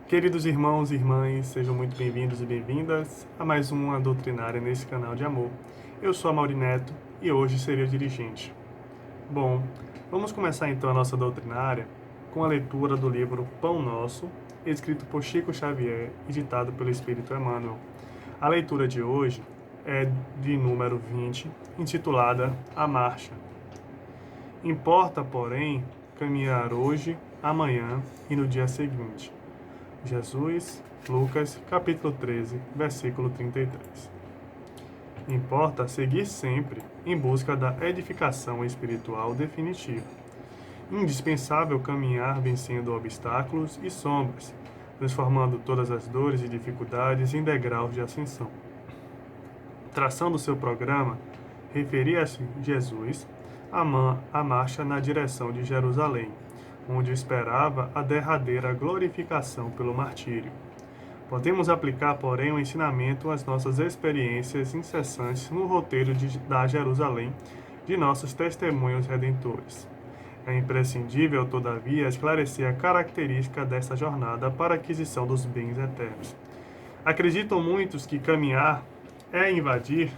Queridos irmãos e irmãs, sejam muito bem-vindos e bem-vindas a mais uma doutrinária nesse canal de amor. Eu sou a Mauri Neto e hoje serei o dirigente. Bom, vamos começar então a nossa doutrinária com a leitura do livro Pão Nosso, escrito por Chico Xavier e ditado pelo Espírito Emmanuel. A leitura de hoje é de número 20, intitulada A Marcha. Importa, porém, caminhar hoje, amanhã e no dia seguinte. Jesus, Lucas, capítulo 13, versículo 33. Importa seguir sempre em busca da edificação espiritual definitiva. Indispensável caminhar vencendo obstáculos e sombras, transformando todas as dores e dificuldades em degraus de ascensão. Traçando seu programa, referia-se Jesus à marcha na direção de Jerusalém, onde esperava a derradeira glorificação pelo martírio. Podemos aplicar, porém, o ensinamento às nossas experiências incessantes no roteiro da Jerusalém de nossos testemunhos redentores. É imprescindível, todavia, esclarecer a característica desta jornada para a aquisição dos bens eternos. Acreditam muitos que caminhar é invadir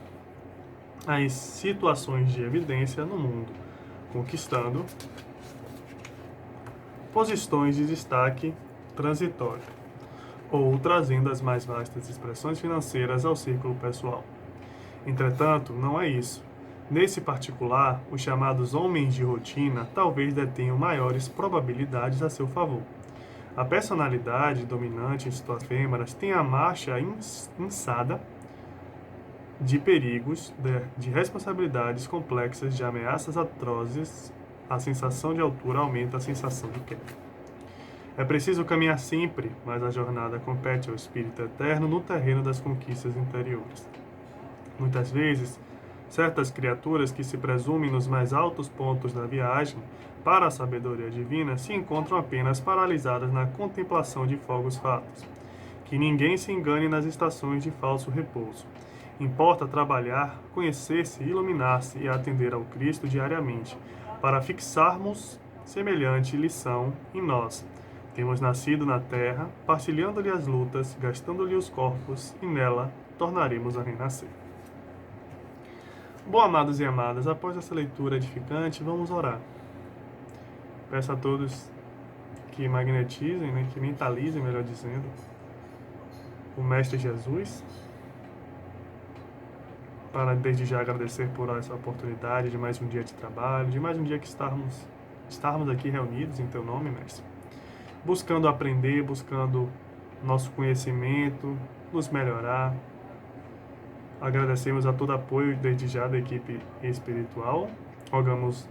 as situações de evidência no mundo, conquistando posições de destaque transitório, ou trazendo as mais vastas expressões financeiras ao círculo pessoal. Entretanto, não é isso. Nesse particular, os chamados homens de rotina talvez detenham maiores probabilidades a seu favor. A personalidade dominante em suas efêmeras tem a marcha insada de perigos, de responsabilidades complexas, de ameaças atrozes. A sensação de altura aumenta a sensação de queda. É preciso caminhar sempre, mas a jornada compete ao espírito eterno no terreno das conquistas interiores. Muitas vezes, certas criaturas que se presumem nos mais altos pontos da viagem para a sabedoria divina se encontram apenas paralisadas na contemplação de fogos fatos. Que ninguém se engane nas estações de falso repouso. Importa trabalhar, conhecer-se, iluminar-se e atender ao Cristo diariamente, para fixarmos semelhante lição em nós. Temos nascido na terra, partilhando-lhe as lutas, gastando-lhe os corpos, e nela tornaremos a renascer. Bom, amados e amadas, após essa leitura edificante, vamos orar. Peço a todos que magnetizem, que mentalizem, melhor dizendo, o Mestre Jesus, para desde já agradecer por essa oportunidade de mais um dia de trabalho, de mais um dia que estarmos aqui reunidos em Teu nome, Mestre, buscando aprender, buscando nosso conhecimento, nos melhorar. Agradecemos a todo apoio desde já da equipe espiritual. Rogamos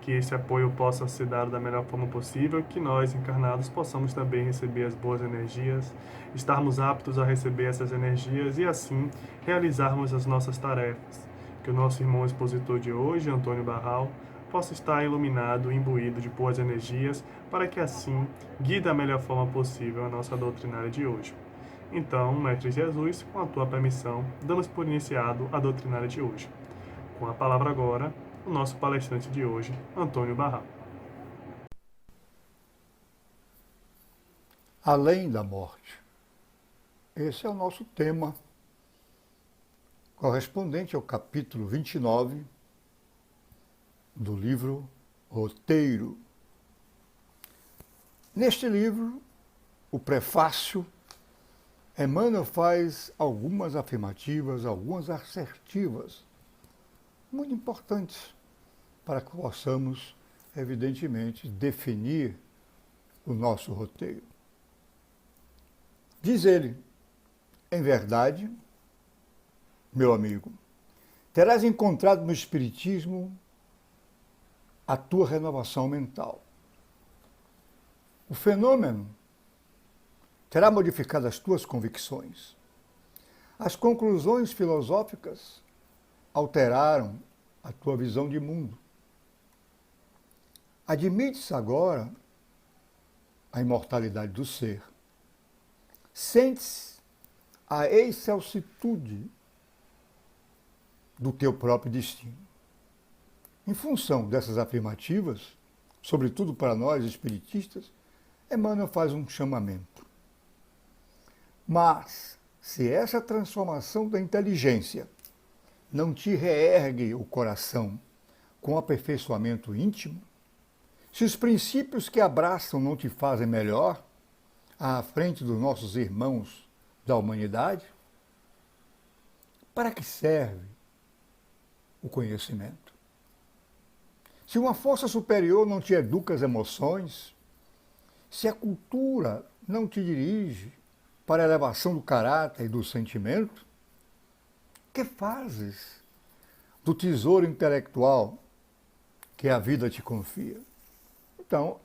que esse apoio possa ser dado da melhor forma possível, que nós, encarnados, possamos também receber as boas energias, estarmos aptos a receber essas energias e, assim, realizarmos as nossas tarefas. Que o nosso irmão expositor de hoje, Antônio Barral, possa estar iluminado, imbuído de boas energias, para que, assim, guie da melhor forma possível a nossa doutrinária de hoje. Então, Mestre Jesus, com a tua permissão, damos por iniciado a doutrinária de hoje. Com a palavra agora, o nosso palestrante de hoje, Antônio Barral. Além da morte. Esse é o nosso tema, correspondente ao capítulo 29 do livro Roteiro. Neste livro, o prefácio, Emmanuel faz algumas afirmativas, algumas assertivas, muito importantes para que possamos, evidentemente, definir o nosso roteiro. Diz ele, em verdade, meu amigo, terás encontrado no Espiritismo a tua renovação mental. O fenômeno terá modificado as tuas convicções. As conclusões filosóficas alteraram a tua visão de mundo. Admites agora a imortalidade do ser. Sentes a excelsitude do teu próprio destino. Em função dessas afirmativas, sobretudo para nós espiritistas, Emmanuel faz um chamamento. Mas, se essa transformação da inteligência não te reergue o coração com aperfeiçoamento íntimo, se os princípios que abraçam não te fazem melhor à frente dos nossos irmãos da humanidade, para que serve o conhecimento? Se uma força superior não te educa as emoções, se a cultura não te dirige para a elevação do caráter e do sentimento, que fazes do tesouro intelectual que a vida te confia? Então,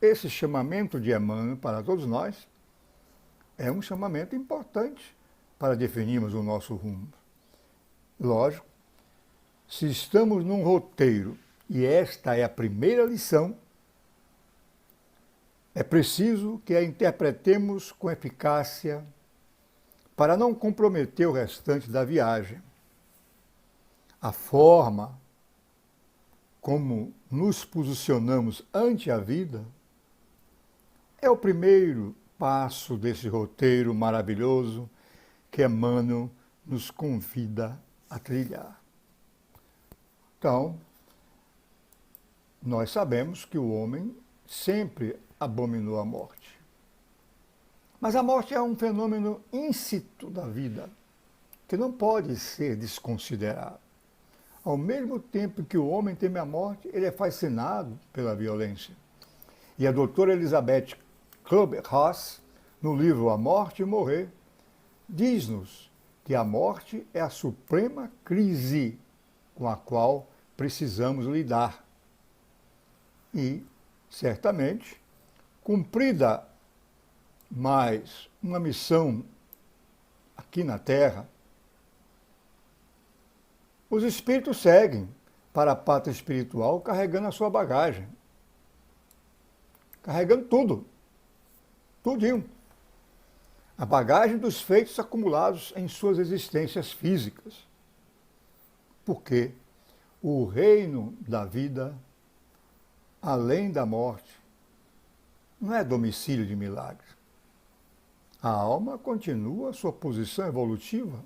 esse chamamento de Emmanuel para todos nós é um chamamento importante para definirmos o nosso rumo. Lógico, se estamos num roteiro e esta é a primeira lição, é preciso que a interpretemos com eficácia para não comprometer o restante da viagem. A forma como nos posicionamos ante a vida é o primeiro passo desse roteiro maravilhoso que Emmanuel nos convida a trilhar. Então, nós sabemos que o homem sempre abominou a morte. Mas a morte é um fenômeno íncito da vida, que não pode ser desconsiderado. Ao mesmo tempo que o homem teme a morte, ele é fascinado pela violência. E a doutora Elizabeth Kübler-Ross, no livro A Morte e Morrer, diz-nos que a morte é a suprema crise com a qual precisamos lidar. E, certamente, cumprida mais uma missão aqui na Terra, os espíritos seguem para a pátria espiritual carregando a sua bagagem. Carregando tudo. Tudinho. A bagagem dos feitos acumulados em suas existências físicas. Porque o reino da vida, além da morte, não é domicílio de milagres. A alma continua a sua posição evolutiva,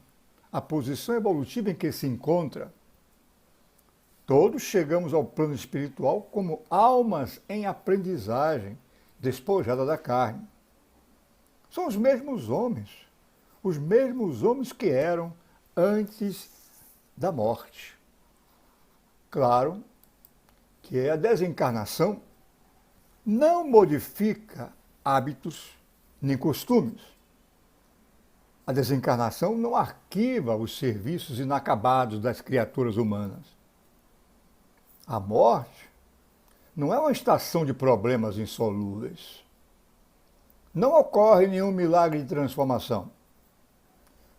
a posição evolutiva em que se encontra. Todos chegamos ao plano espiritual como almas em aprendizagem, despojada da carne. São os mesmos homens que eram antes da morte. Claro que a desencarnação não modifica hábitos nem costumes. A desencarnação não arquiva os serviços inacabados das criaturas humanas. A morte não é uma estação de problemas insolúveis. Não ocorre nenhum milagre de transformação.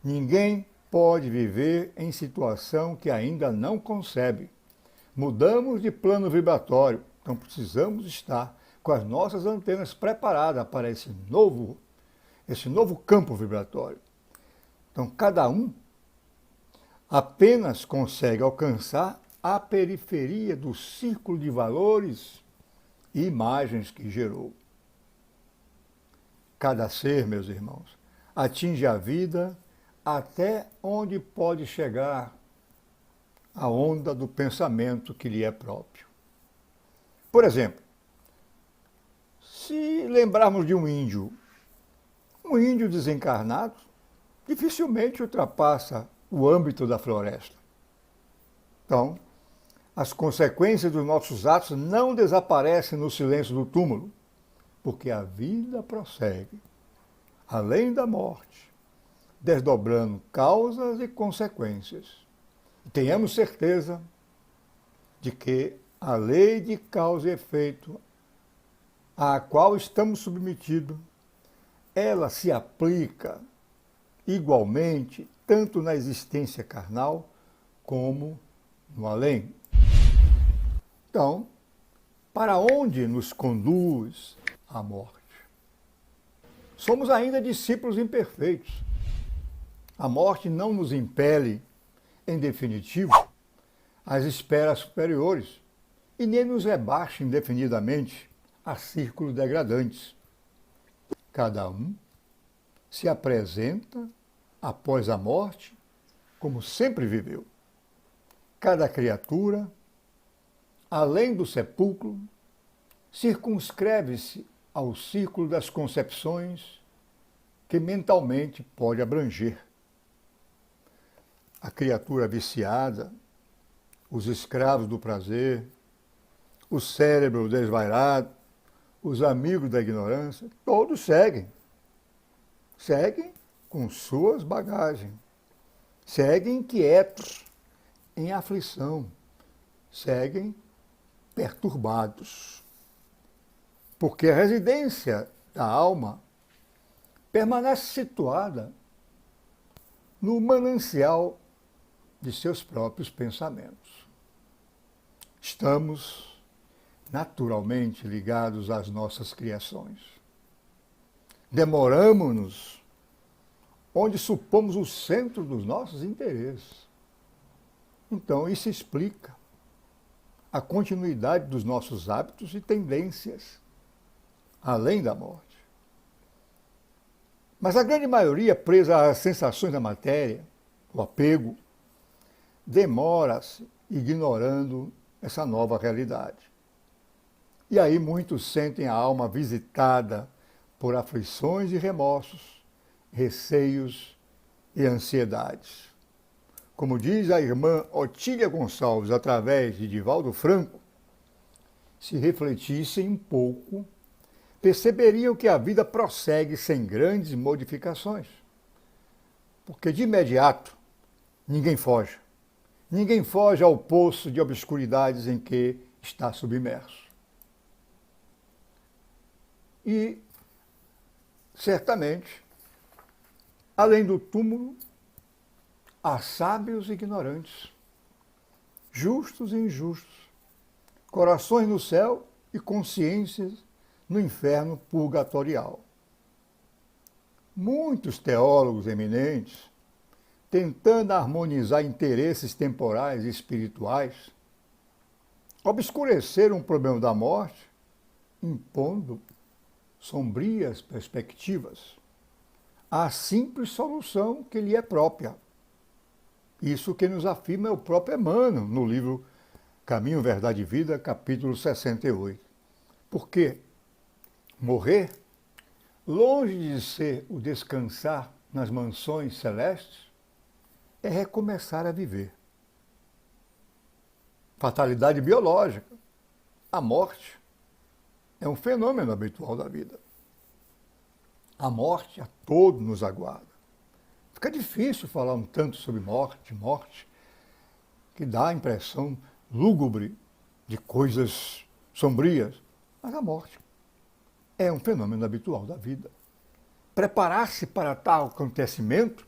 Ninguém pode viver em situação que ainda não concebe. Mudamos de plano vibratório, então precisamos estar com as nossas antenas preparadas para esse novo campo vibratório. Então, cada um apenas consegue alcançar a periferia do círculo de valores e imagens que gerou. Cada ser, meus irmãos, atinge a vida até onde pode chegar a onda do pensamento que lhe é próprio. Por exemplo, se lembrarmos de um índio desencarnado dificilmente ultrapassa o âmbito da floresta. Então, as consequências dos nossos atos não desaparecem no silêncio do túmulo, porque a vida prossegue, além da morte, desdobrando causas e consequências. E tenhamos certeza de que a lei de causa e efeito à qual estamos submetidos, ela se aplica igualmente tanto na existência carnal como no além. Então, para onde nos conduz a morte? Somos ainda discípulos imperfeitos. A morte não nos impele, em definitivo, às esferas superiores e nem nos rebaixa indefinidamente a círculos degradantes. Cada um se apresenta após a morte como sempre viveu. Cada criatura, além do sepulcro, circunscreve-se ao círculo das concepções que mentalmente pode abranger. A criatura viciada, os escravos do prazer, o cérebro desvairado, os amigos da ignorância, todos seguem. Seguem com suas bagagens. Seguem inquietos, em aflição. Seguem perturbados. Porque a residência da alma permanece situada no manancial de seus próprios pensamentos. Estamos naturalmente ligados às nossas criações. Demoramos-nos onde supomos o centro dos nossos interesses. Então, isso explica a continuidade dos nossos hábitos e tendências, além da morte. Mas a grande maioria, presa às sensações da matéria, o apego, demora-se ignorando essa nova realidade. E aí muitos sentem a alma visitada por aflições e remorsos, receios e ansiedades. Como diz a irmã Otília Gonçalves, através de Divaldo Franco, se refletissem um pouco, perceberiam que a vida prossegue sem grandes modificações. Porque de imediato, ninguém foge. Ninguém foge ao poço de obscuridades em que está submerso. E, certamente, além do túmulo, há sábios e ignorantes, justos e injustos, corações no céu e consciências no inferno purgatorial. Muitos teólogos eminentes, tentando harmonizar interesses temporais e espirituais, obscureceram o problema da morte, impondo sombrias perspectivas à simples solução que lhe é própria. Isso que nos afirma é o próprio Emmanuel, no livro Caminho, Verdade e Vida, capítulo 68. Porque morrer, longe de ser o descansar nas mansões celestes, é recomeçar a viver. Fatalidade biológica. A morte é um fenômeno habitual da vida. A morte a todos nos aguarda. Fica difícil falar um tanto sobre morte, que dá a impressão lúgubre de coisas sombrias. Mas a morte é um fenômeno habitual da vida. Preparar-se para tal acontecimento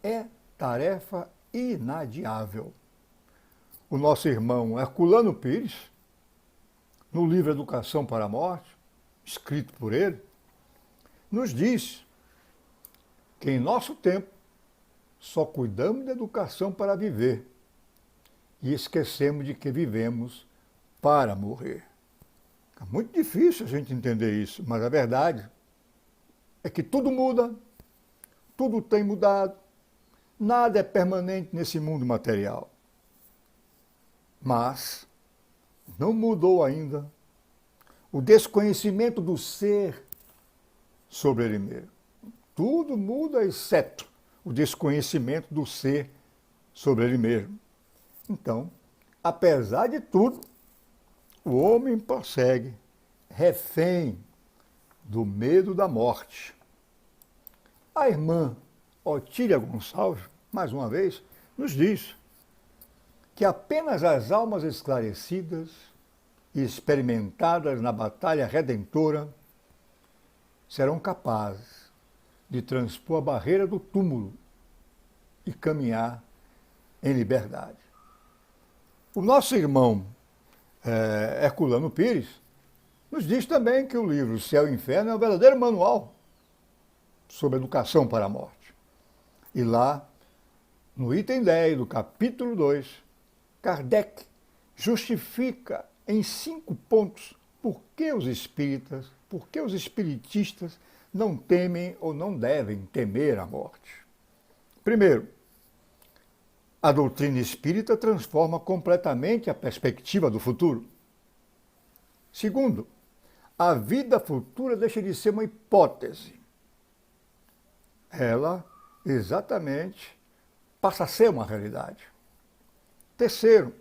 é tarefa inadiável. O nosso irmão Herculano Pires, no livro Educação para a Morte, escrito por ele, nos diz que em nosso tempo só cuidamos da educação para viver e esquecemos de que vivemos para morrer. É muito difícil a gente entender isso, mas a verdade é que tudo muda, tudo tem mudado, nada é permanente nesse mundo material. Mas não mudou ainda o desconhecimento do ser sobre ele mesmo. Tudo muda exceto o desconhecimento do ser sobre ele mesmo. Então, apesar de tudo, o homem prossegue refém do medo da morte. A irmã Otília Gonçalves, mais uma vez, nos diz que apenas as almas esclarecidas e experimentadas na batalha redentora serão capazes de transpor a barreira do túmulo e caminhar em liberdade. O nosso irmão Herculano Pires nos diz também que o livro Céu e Inferno é um verdadeiro manual sobre educação para a morte. E lá, no item 10 do capítulo 2, Kardec justifica em 5 pontos por que os espíritas, por que os espiritistas não temem ou não devem temer a morte. Primeiro, a doutrina espírita transforma completamente a perspectiva do futuro. Segundo, a vida futura deixa de ser uma hipótese. Ela, exatamente, passa a ser uma realidade. Terceiro,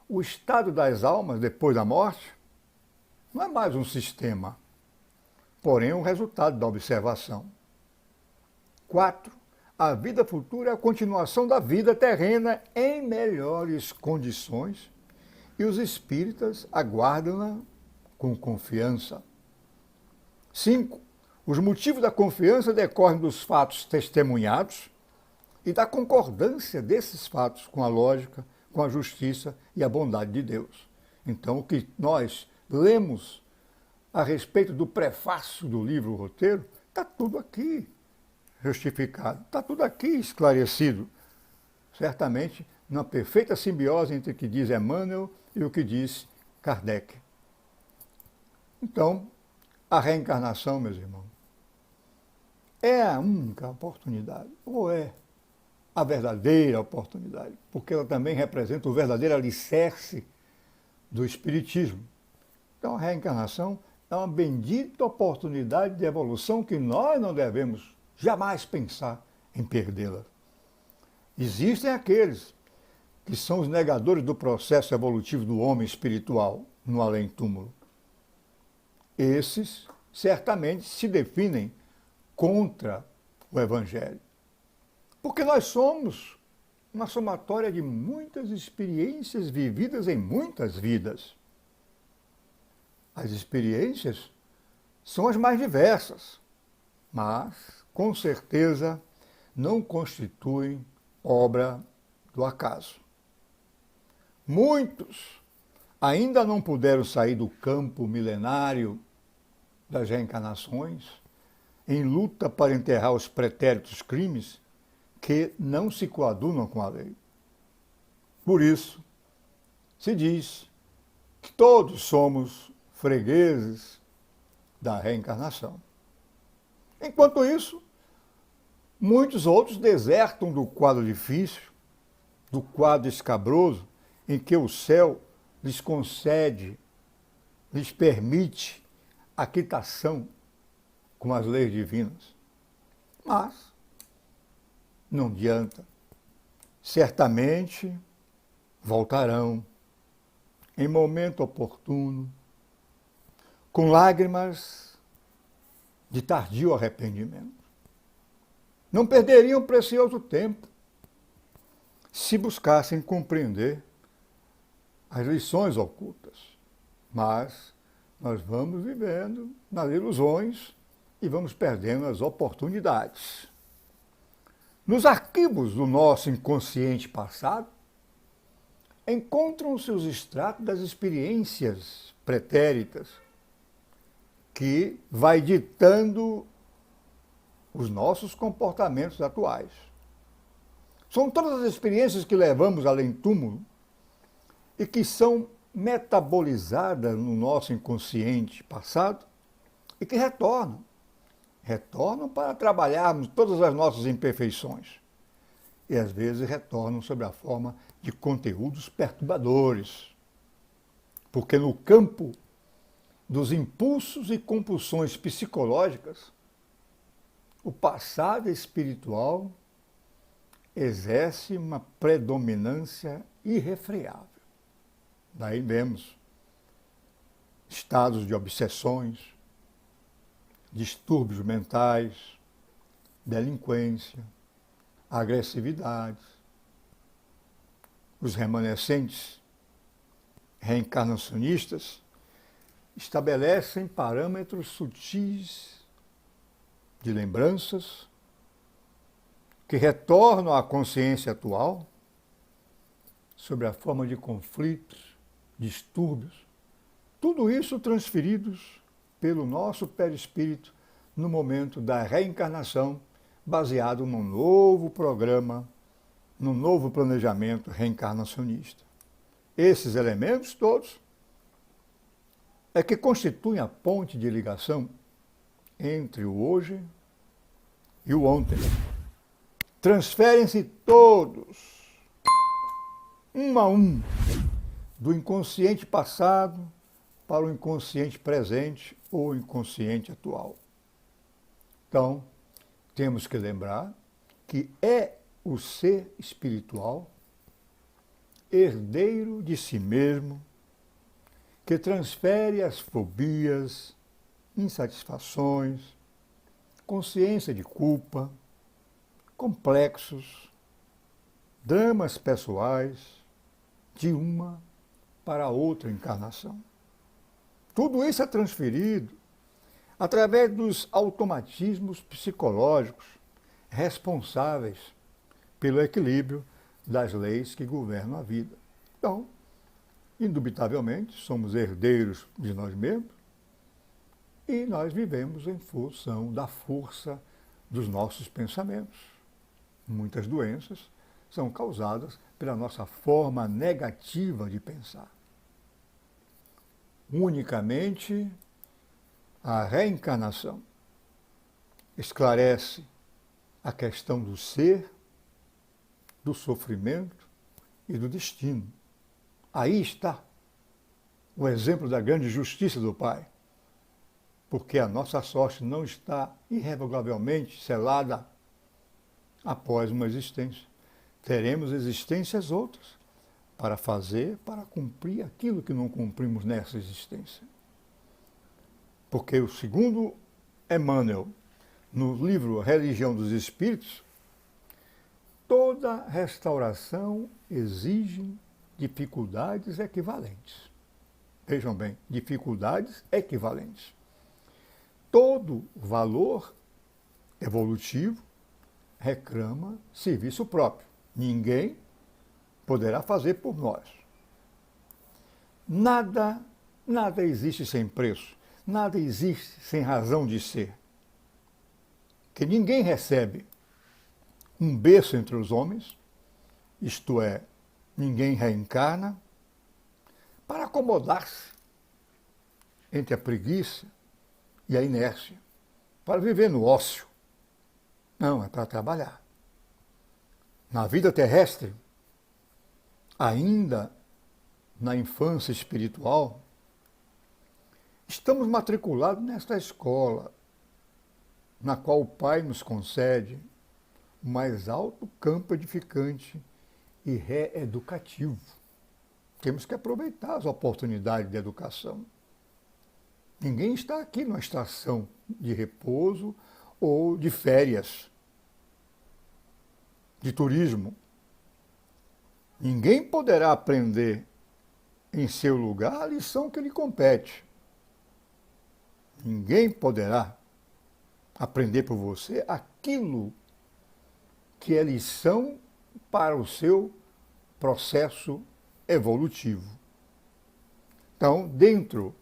o estado das almas depois da morte não é mais um sistema, porém um resultado da observação. Quarto, a vida futura é a continuação da vida terrena em melhores condições e os espíritas aguardam-na com confiança. 5. Os motivos da confiança decorrem dos fatos testemunhados e da concordância desses fatos com a lógica, com a justiça e a bondade de Deus. Então, o que nós lemos a respeito do prefácio do livro Roteiro, está tudo aqui justificado, está tudo aqui esclarecido. Certamente, numa perfeita simbiose entre o que diz Emmanuel e o que diz Kardec. Então, a reencarnação, meus irmãos, é a única oportunidade, ou é a verdadeira oportunidade, porque ela também representa o verdadeiro alicerce do Espiritismo. Então, a reencarnação é uma bendita oportunidade de evolução que nós não devemos jamais pensar em perdê-la. Existem aqueles que são os negadores do processo evolutivo do homem espiritual no além-túmulo. Esses certamente se definem contra o Evangelho. Porque nós somos uma somatória de muitas experiências vividas em muitas vidas. As experiências são as mais diversas, mas, com certeza, não constituem obra do acaso. Muitos ainda não puderam sair do campo milenário das reencarnações, em luta para enterrar os pretéritos crimes que não se coadunam com a lei. Por isso, se diz que todos somos fregueses da reencarnação. Enquanto isso, muitos outros desertam do quadro difícil, do quadro escabroso, em que o céu lhes concede, lhes permite a quitação com as leis divinas. Mas não adianta. Certamente voltarão em momento oportuno, com lágrimas de tardio arrependimento. Não perderiam precioso tempo se buscassem compreender as lições ocultas. Mas nós vamos vivendo nas ilusões e vamos perdendo as oportunidades. Nos arquivos do nosso inconsciente passado, encontram-se os extratos das experiências pretéritas que vai ditando os nossos comportamentos atuais. São todas as experiências que levamos além-túmulo e que são metabolizadas no nosso inconsciente passado e que retornam para trabalharmos todas as nossas imperfeições. E às vezes retornam sob a forma de conteúdos perturbadores. Porque no campo dos impulsos e compulsões psicológicas, o passado espiritual exerce uma predominância irrefreável. Daí vemos estados de obsessões, distúrbios mentais, delinquência, agressividade. Os remanescentes reencarnacionistas estabelecem parâmetros sutis de lembranças que retornam à consciência atual sob a forma de conflitos, distúrbios, tudo isso transferidos pelo nosso perispírito no momento da reencarnação, baseado num novo programa, num novo planejamento reencarnacionista. Esses elementos todos é que constituem a ponte de ligação entre o hoje e o ontem. Transferem-se todos, um a um, do inconsciente passado para o inconsciente presente ou inconsciente atual. Então, temos que lembrar que é o ser espiritual, herdeiro de si mesmo, que transfere as fobias, insatisfações, consciência de culpa, complexos, dramas pessoais, de uma para outra encarnação. Tudo isso é transferido através dos automatismos psicológicos responsáveis pelo equilíbrio das leis que governam a vida. Então, indubitavelmente, somos herdeiros de nós mesmos e nós vivemos em função da força dos nossos pensamentos. Muitas doenças são causadas pela nossa forma negativa de pensar. Unicamente a reencarnação esclarece a questão do ser, do sofrimento e do destino. Aí está o exemplo da grande justiça do Pai, porque a nossa sorte não está irrevogavelmente selada após uma existência. Teremos existências outras para fazer, para cumprir aquilo que não cumprimos nessa existência. Porque o segundo Emmanuel, no livro Religião dos Espíritos, toda restauração exige dificuldades equivalentes. Vejam bem, dificuldades equivalentes. Todo valor evolutivo reclama serviço próprio. Ninguém poderá fazer por nós. Nada existe sem preço. Nada existe sem razão de ser. Que ninguém recebe um berço entre os homens, isto é, ninguém reencarna, para acomodar-se entre a preguiça e a inércia, para viver no ócio. Não, é para trabalhar. Na vida terrestre, ainda na infância espiritual, estamos matriculados nesta escola, na qual o Pai nos concede o mais alto campo edificante e reeducativo. Temos que aproveitar as oportunidades de educação. Ninguém está aqui numa estação de repouso ou de férias, de turismo. Ninguém poderá aprender em seu lugar a lição que lhe compete. Ninguém poderá aprender por você aquilo que é lição para o seu processo evolutivo. Então, dentro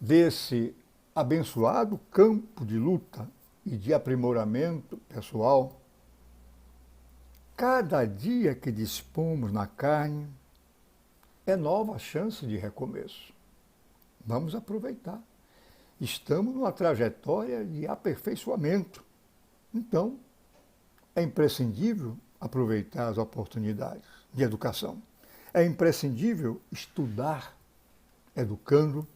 desse abençoado campo de luta e de aprimoramento pessoal, cada dia que dispomos na carne é nova chance de recomeço. Vamos aproveitar. Estamos numa trajetória de aperfeiçoamento. Então, é imprescindível aproveitar as oportunidades de educação. É imprescindível estudar, educando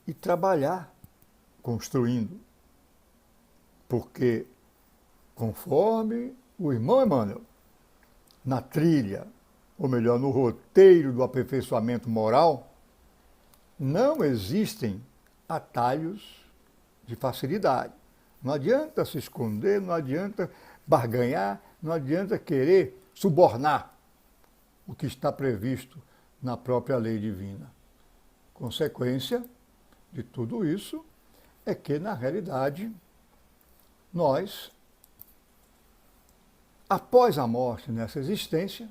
e trabalhar, construindo. Porque, conforme o irmão Emmanuel, na trilha, ou melhor, no roteiro do aperfeiçoamento moral, não existem atalhos de facilidade. Não adianta se esconder, não adianta barganhar, não adianta querer subornar o que está previsto na própria lei divina. Consequência de tudo isso é que, na realidade, nós, após a morte nessa existência,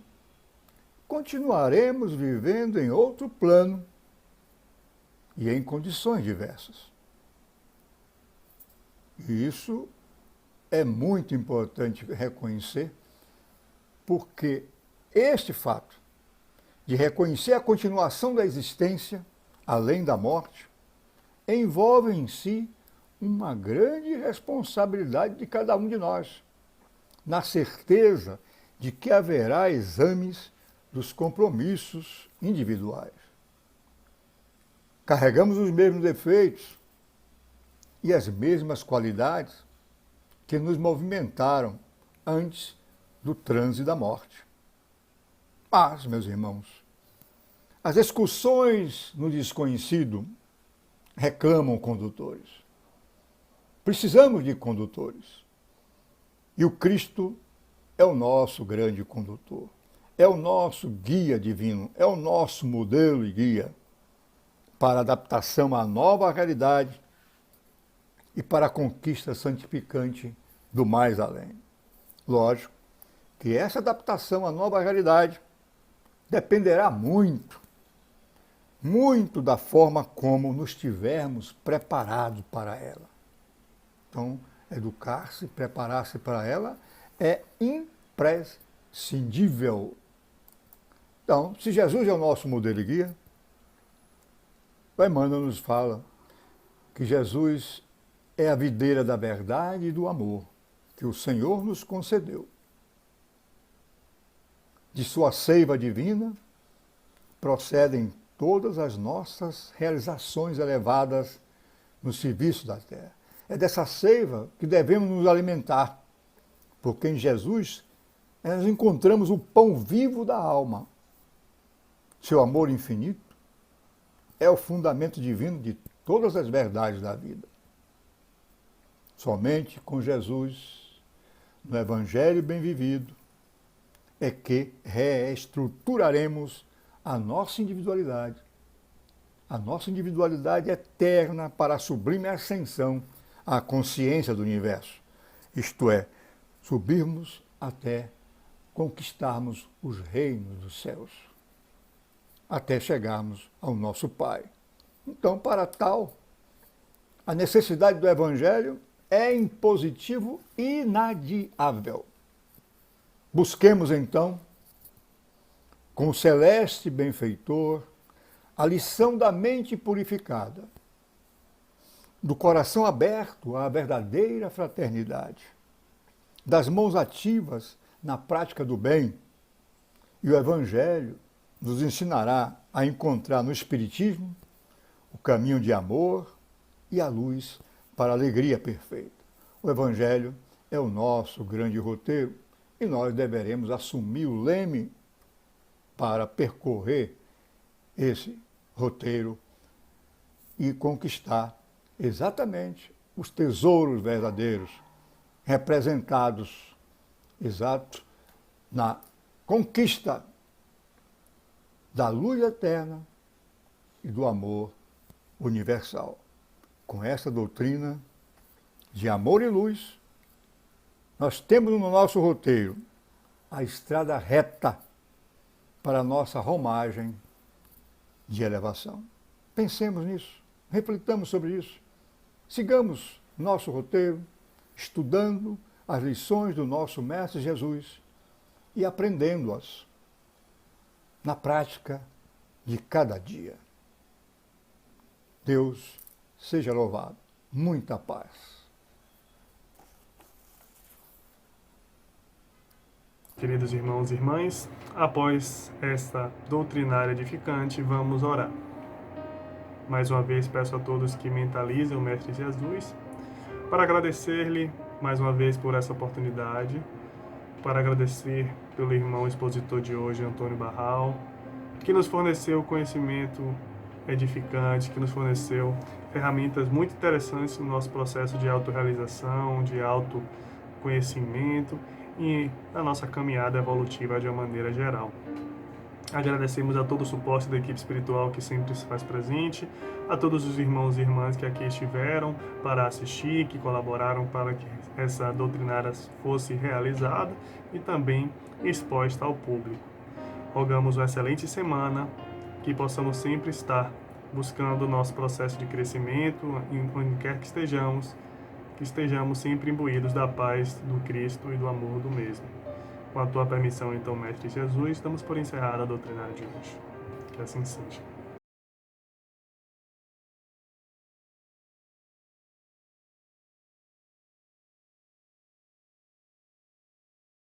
continuaremos vivendo em outro plano e em condições diversas. E isso é muito importante reconhecer, porque este fato de reconhecer a continuação da existência além da morte envolve em si uma grande responsabilidade de cada um de nós, na certeza de que haverá exames dos compromissos individuais. Carregamos os mesmos defeitos e as mesmas qualidades que nos movimentaram antes do transe da morte. Mas, meus irmãos, as excursões no desconhecido reclamam condutores. Precisamos de condutores. E o Cristo é o nosso grande condutor. É o nosso guia divino, é o nosso modelo e guia para a adaptação à nova realidade e para a conquista santificante do mais além. Lógico que essa adaptação à nova realidade dependerá muito da forma como nos tivermos preparados para ela. Então, educar-se, preparar-se para ela é imprescindível. Então, se Jesus é o nosso modelo e guia, o Emmanuel nos fala que Jesus é a videira da verdade e do amor que o Senhor nos concedeu. De sua seiva divina procedem todas as nossas realizações elevadas no serviço da terra. É dessa seiva que devemos nos alimentar, porque em Jesus nós encontramos o pão vivo da alma. Seu amor infinito é o fundamento divino de todas as verdades da vida. Somente com Jesus, no Evangelho bem vivido, é que reestruturaremos a nossa individualidade eterna para a sublime ascensão à consciência do universo, isto é, subirmos até conquistarmos os reinos dos céus, até chegarmos ao nosso Pai. Então, para tal, a necessidade do Evangelho é impositivo inadiável. Busquemos, então, com o celeste benfeitor, a lição da mente purificada, do coração aberto à verdadeira fraternidade, das mãos ativas na prática do bem, e o Evangelho nos ensinará a encontrar no Espiritismo o caminho de amor e a luz para a alegria perfeita. O Evangelho é o nosso grande roteiro e nós deveremos assumir o leme para percorrer esse roteiro e conquistar exatamente os tesouros verdadeiros representados, exato, na conquista da luz eterna e do amor universal. Com essa doutrina de amor e luz, nós temos no nosso roteiro a estrada reta para a nossa romagem de elevação. Pensemos nisso, reflitamos sobre isso, sigamos nosso roteiro, estudando as lições do nosso Mestre Jesus e aprendendo-as na prática de cada dia. Deus seja louvado. Muita paz. Queridos irmãos e irmãs, após esta doutrinária edificante, vamos orar. Mais uma vez peço a todos que mentalizem o Mestre Jesus para agradecer-lhe mais uma vez por essa oportunidade, para agradecer pelo irmão expositor de hoje, Antônio Barral, que nos forneceu conhecimento edificante, que nos forneceu ferramentas muito interessantes no nosso processo de autorrealização, de autoconhecimento e na nossa caminhada evolutiva de uma maneira geral. Agradecemos a todo o suporte da equipe espiritual que sempre se faz presente, a todos os irmãos e irmãs que aqui estiveram para assistir, que colaboraram para que essa doutrinária fosse realizada e também exposta ao público. Rogamos uma excelente semana, que possamos sempre estar buscando o nosso processo de crescimento, onde quer que estejamos sempre imbuídos da paz do Cristo e do amor do mesmo. Com a tua permissão, então, Mestre Jesus, damos por encerrada a doutrinária de hoje. Que assim seja.